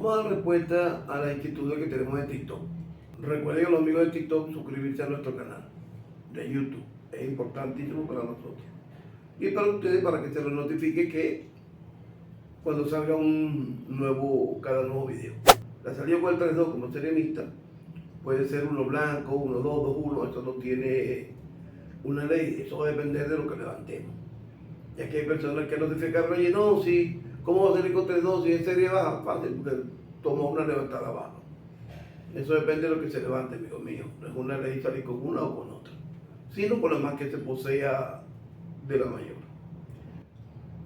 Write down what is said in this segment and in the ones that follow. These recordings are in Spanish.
Vamos a dar respuesta a las inquietudes que tenemos en TikTok. Recuerden a los amigos de TikTok suscribirse a nuestro canal de YouTube. Es importantísimo para nosotros. Y para ustedes, para que se les notifique que cuando salga cada nuevo video. La salida con el 3-2 como serie mixta puede ser uno blanco, 1-2, 2-1, eso no tiene una ley, eso va a depender de lo que levantemos. Ya que hay personas que nos dicen, oye, no, si, ¿cómo va a salir con 3-2 si es serie baja? Fácil, porque toma una levantada abajo. Eso depende de lo que se levante, amigo mío. No es una ley salir con una o con otra, sino con la más que se posea de la mayor.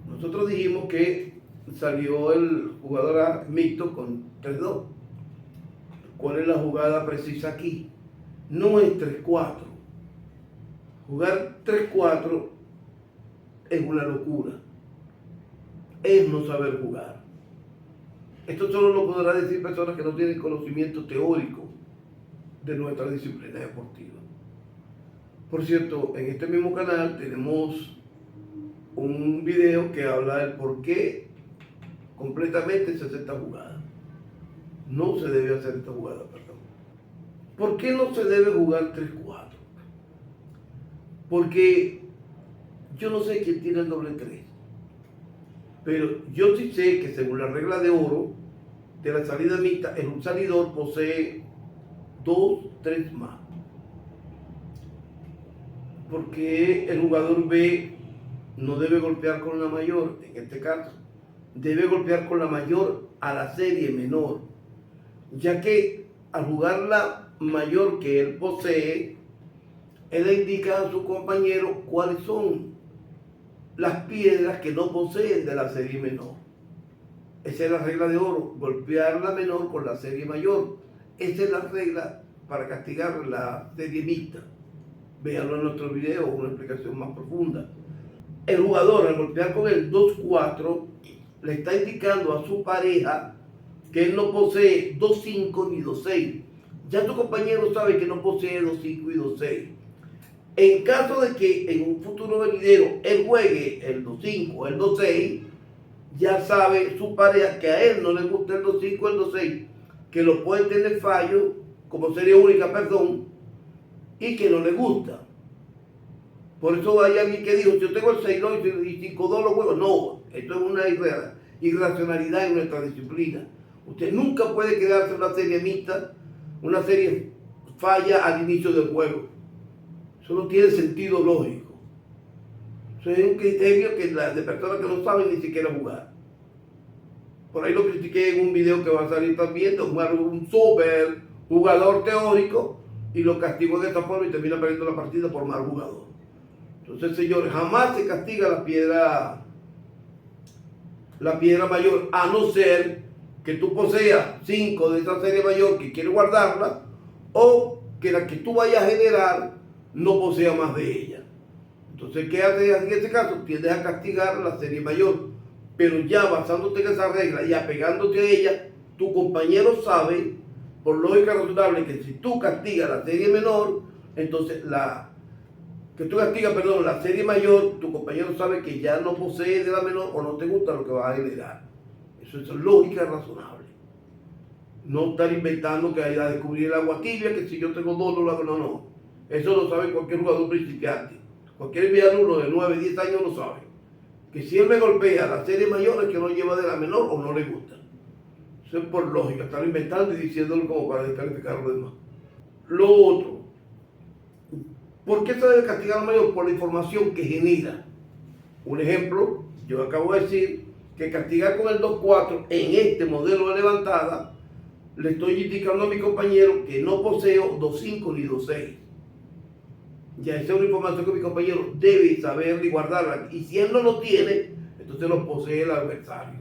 Nosotros dijimos que salió el jugador mixto con 3-2. ¿Cuál es la jugada precisa aquí? No es 3-4. Jugar 3-4 es una locura. Es no saber jugar. Esto solo lo podrá decir personas que no tienen conocimiento teórico de nuestra disciplina deportiva. Por cierto, en este mismo canal tenemos un video que habla del por qué completamente se hace esta jugada. No se debe hacer esta jugada, perdón. ¿Por qué no se debe jugar 3-4? Porque yo no sé quién tiene el doble 3. Pero yo sí sé que según la regla de oro de la salida mixta, un salidor posee 2-3 más. Porque el jugador B no debe golpear con la mayor, en este caso. Debe golpear con la mayor a la serie menor. Ya que al jugar la mayor que él posee, él le indica a su compañero cuáles son las piedras que no poseen de la serie menor. Esa es la regla de oro, golpear la menor con la serie mayor. Esa es la regla para castigar la serie mixta. Véanlo en nuestro video, una explicación más profunda. El jugador al golpear con el 2-4 le está indicando a su pareja que él no posee 2-5 ni 2-6. Ya tu compañero sabe que no posee 2-5 y 2-6. En caso de que en un futuro venidero él juegue el 2-5 o el 2-6, ya sabe su pareja que a él no le gusta el 2-5 o el 2-6, que lo puede tener fallo como serie única, perdón, y que no le gusta. Por eso hay alguien que dijo, si yo tengo el 6-2 y 5-2 lo juego. No, esto es una irracionalidad en nuestra disciplina. Usted nunca puede quedarse en una serie mixta, una serie falla al inicio del juego. Eso no tiene sentido lógico. Eso es un criterio de personas que no saben ni siquiera jugar. Por ahí lo critiqué en un video que va a salir también de un super jugador teórico y lo castigó de esta forma y termina perdiendo la partida por mal jugador. Entonces, señores, jamás se castiga la piedra mayor, a no ser que tú poseas 5 de esa serie mayor que quieres guardarla, o que la que tú vayas a generar no posea más de ella. Entonces, ¿qué haces en este caso? Tiendes a castigar la serie mayor, pero ya basándote en esa regla y apegándote a ella, tu compañero sabe, por lógica razonable, que si tú castigas la serie menor, entonces la serie mayor, tu compañero sabe que ya no posee de la menor o no te gusta lo que va a generar. Eso es lógica razonable. No estar inventando que hay a descubrir el agua tibia, que si yo tengo 2 no lo hago, no. Eso lo sabe cualquier jugador principiante. Cualquier vialuno de 9, 10 años lo sabe. Que si él me golpea la serie mayor es que no lleva de la menor o no le gusta. Eso es por lógica, estar inventando y diciéndolo como para descalificar a los demás. Lo otro, ¿por qué se debe castigar a la mayor? Por la información que genera. Un ejemplo, yo acabo de decir que castigar con el 2-4 en este modelo de levantada, le estoy indicando a mi compañero que no poseo 2-5 ni 2-6. Ya esa es una información que mi compañero debe saber y guardarla. Y si él no lo tiene, entonces lo posee el adversario.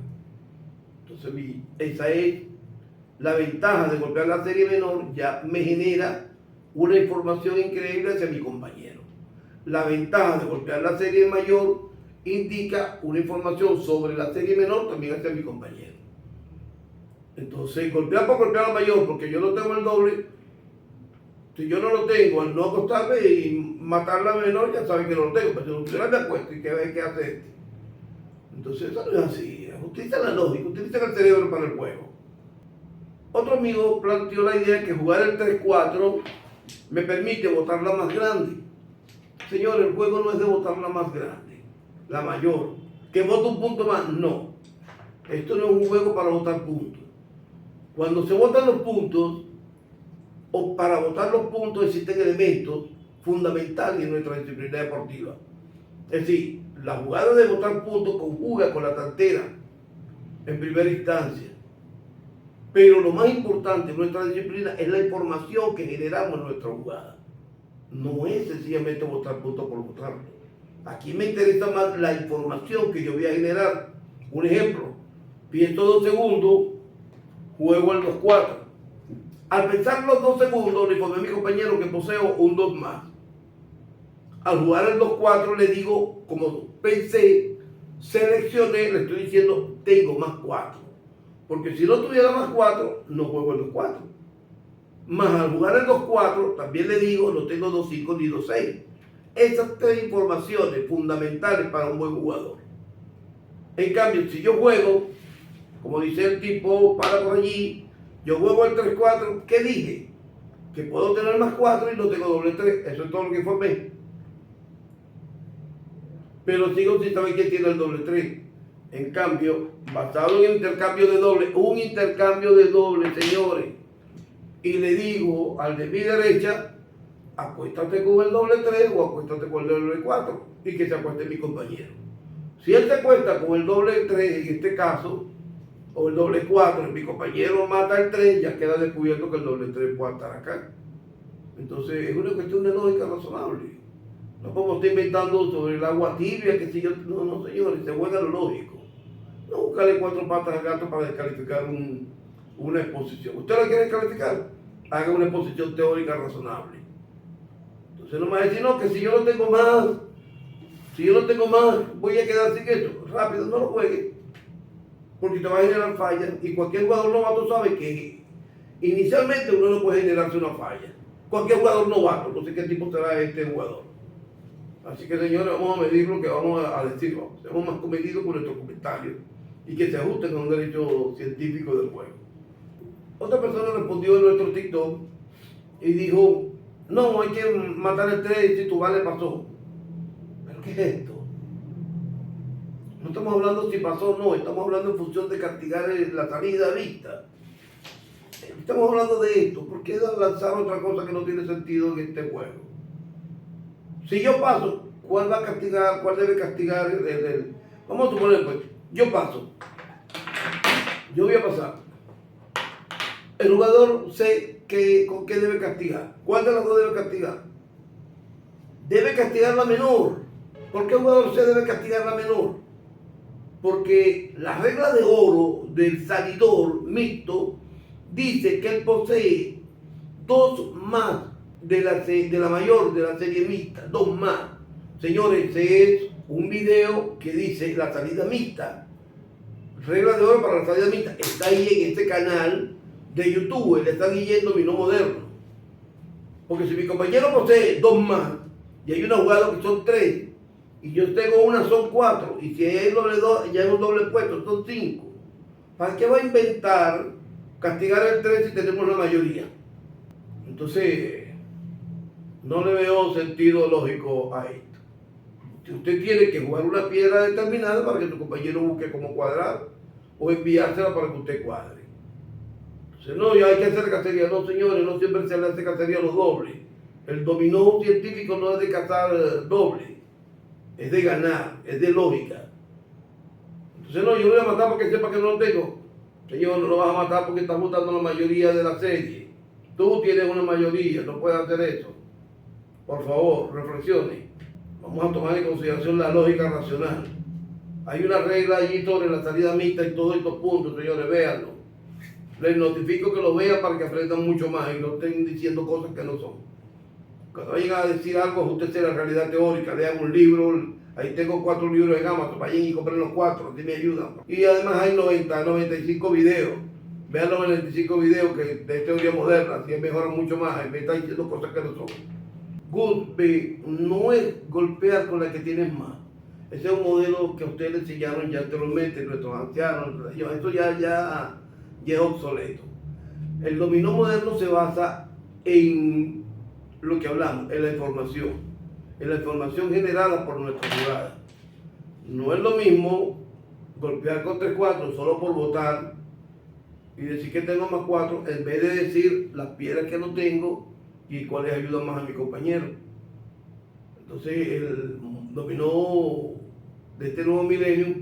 Entonces, esa es la ventaja de golpear la serie menor. Ya me genera una información increíble hacia mi compañero. La ventaja de golpear la serie mayor indica una información sobre la serie menor también hacia mi compañero. Entonces, golpear por golpear la mayor, porque yo no tengo el doble. Si yo no lo tengo, al no acostarme y matar la menor, ya saben que no lo tengo. Pero si no usted me acuesto y qué hace. Entonces, eso no es así. Utiliza la lógica, utiliza el cerebro para el juego. Otro amigo planteó la idea que jugar el 3-4 me permite botar la más grande. Señor, el juego no es de botar la más grande, la mayor. ¿Que bota un punto más? No. Esto no es un juego para botar puntos. Cuando se botan los puntos, o para botar los puntos existen elementos fundamentales en nuestra disciplina deportiva. Es decir, la jugada de botar puntos conjuga con la tantera en primera instancia. Pero lo más importante en nuestra disciplina es la información que generamos en nuestra jugada. No es sencillamente botar puntos por botarlo. Aquí me interesa más la información que yo voy a generar. Un ejemplo, pienso 2 segundos, juego el 2-4. Al pensar los 2 segundos, le informé a mi compañero que poseo un 2 más. Al jugar el 2-4 le digo, como pensé, seleccioné, le estoy diciendo, tengo más 4. Porque si no tuviera más 4, no juego el 2-4. Más al jugar el 2-4, también le digo, no tengo 2-5 ni 2-6. Esas 3 informaciones fundamentales para un buen jugador. En cambio, si yo juego, como dice el tipo, para por allí, yo juego el 3-4, ¿qué dije? Que puedo tener más 4 y no tengo doble 3. Eso es todo lo que informé. Pero sigo sin saber quién tiene el doble 3. En cambio, basado en el intercambio de doble, un intercambio de doble, señores, y le digo al de mi derecha, acuéstate con el doble 3 o acuéstate con el doble 4 y que se acueste mi compañero. Si él se acuesta con el doble 3 en este caso, o el doble 4, y mi compañero mata el 3, ya queda descubierto que el doble 3 puede estar acá. Entonces es una cuestión de lógica razonable. No podemos estar inventando sobre el agua tibia, que si yo... No, señores, se juega lo lógico. No buscarle 4 patas al gato para descalificar una exposición. ¿Usted la quiere descalificar? Haga una exposición teórica razonable. Entonces no me va a decir, no, que si yo no tengo más, voy a quedar sin esto. Rápido, no lo juegue. Porque te va a generar fallas. Y cualquier jugador novato sabe que inicialmente uno no puede generarse una falla. Cualquier jugador novato, no sé qué tipo será este jugador. Así que, señores, vamos a medir lo que vamos a decir. Seamos más comedidos con nuestros comentarios y que se ajusten a un derecho científico del juego. Otra persona respondió en nuestro TikTok y dijo, no, hay que matar el 3 si tu vale pasó. ¿Pero qué es esto? No estamos hablando si pasó o no, estamos hablando en función de castigar la salida a vista. Estamos hablando de esto, ¿por qué lanzar otra cosa que no tiene sentido en este juego? Si yo paso, ¿cuál va a castigar? ¿Cuál debe castigar Vamos a suponer, pues, yo paso. Yo voy a pasar. El jugador sé con qué debe castigar. ¿Cuál de las dos debe castigar? Debe castigar la menor. ¿Por qué el jugador C debe castigar la menor? Porque la regla de oro del salidor mixto dice que él posee 2 más de la mayor de la serie mixta, 2 más. Señores, ese es un video que dice la salida mixta. Regla de oro para la salida mixta. Está ahí en este canal de YouTube, le está guiando mi no moderno. Porque si mi compañero posee 2 más, y hay una jugada que son 3, y yo tengo una son 4, y si hay doble 2, ya es un doble puesto, son 5. ¿Para qué va a inventar castigar el 3 si tenemos la mayoría? Entonces, no le veo sentido lógico a esto. Usted tiene que jugar una piedra determinada para que tu compañero busque cómo cuadrar, o enviársela para que usted cuadre. Entonces, no, ya hay que hacer cacería. No, señores, no siempre se le hace cacería a los dobles. El dominó científico no es de cazar doble, es de ganar, es de lógica. Entonces, no, yo voy a matar porque sepa que no lo tengo. Señor, no lo vas a matar porque estás votando la mayoría de la serie. Tú tienes una mayoría, no puedes hacer eso. Por favor, reflexione. Vamos a tomar en consideración la lógica racional. Hay una regla allí sobre la salida mixta y todos estos puntos, señores, véanlo. Les notifico que lo vean para que aprendan mucho más y no estén diciendo cosas que no son. Cuando vayan a decir algo, ajustense a la realidad teórica, lean un libro. Ahí tengo 4 libros en Amazon, vayan y compren los 4, así me ayudan. Y además hay 95 videos. Vean los 95 videos de teoría moderna, así mejoran mucho más, me están diciendo cosas que no son. Golpe no es golpear con la que tienes más. Ese es un modelo que a ustedes le enseñaron ya anteriormente, nuestros ancianos. Eso ya es obsoleto. El dominó moderno se basa en lo que hablamos, en la información generada por nuestra jugada. No es lo mismo golpear con 3-4 solo por votar y decir que tengo más 4, en vez de decir las piedras que no tengo y cuáles ayudan más a mi compañero. Entonces el dominó de este nuevo milenio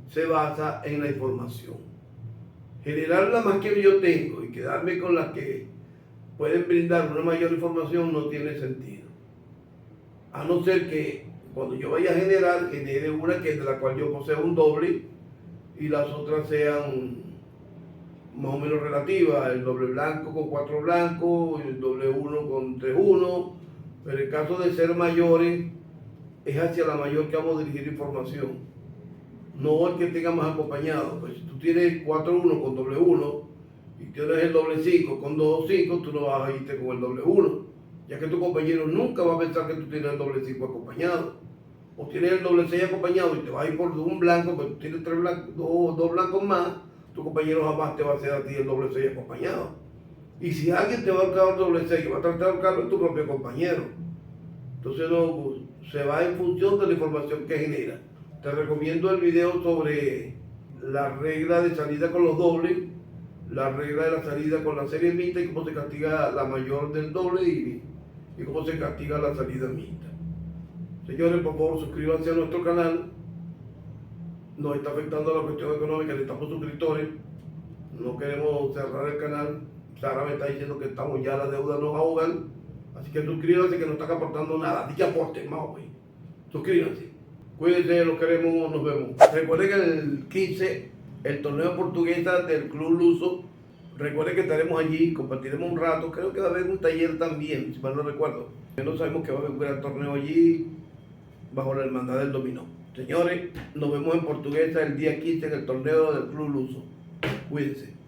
se basa en la información. Generar la más que yo tengo y quedarme con las que pueden brindar una mayor información no tiene sentido. A no ser que cuando yo vaya a generar, genere una que de la cual yo poseo un doble y las otras sean más o menos relativas, el doble blanco con 4 blancos, el doble 1 con 3 1, pero en caso de ser mayores, es hacia la mayor que vamos a dirigir información, no el que tenga más acompañado. Pues si tú tienes 4-1 con doble 1 y tienes el doble 5 con 2-5, tú no vas a irte con el doble 1, ya que tu compañero nunca va a pensar que tú tienes el doble 5 acompañado. O tienes el doble 6 acompañado y te vas a ir por un blanco, pero tú tienes 3 blancos, dos blancos más, tu compañero jamás te va a hacer a ti el doble 6 acompañado. Y si alguien te va a ahorcar el doble 6, va a tratar de ahorcarlo es tu propio compañero. Entonces no, se va en función de la información que genera. Te recomiendo el video sobre la regla de salida con los dobles, la regla de la salida con la serie mixta y cómo se castiga la mayor del doble y cómo se castiga la salida mixta. Señores, por favor, suscríbanse a nuestro canal. Nos está afectando la cuestión económica, necesitamos suscriptores. No queremos cerrar el canal. Sara me está diciendo que estamos ya, las deudas nos ahogan. Así que suscríbanse, que no están aportando nada. Así que aporten más, güey. Suscríbanse. Cuídense, los queremos, nos vemos. Recuerden que el 15, el torneo portuguesa del Club Luso. Recuerden que estaremos allí, compartiremos un rato. Creo que va a haber un taller también, si mal no recuerdo. No sabemos que va a haber un gran torneo allí bajo la hermandad del dominó. Señores, nos vemos en Portuguesa el día 15 en el torneo del Club Luso. Cuídense.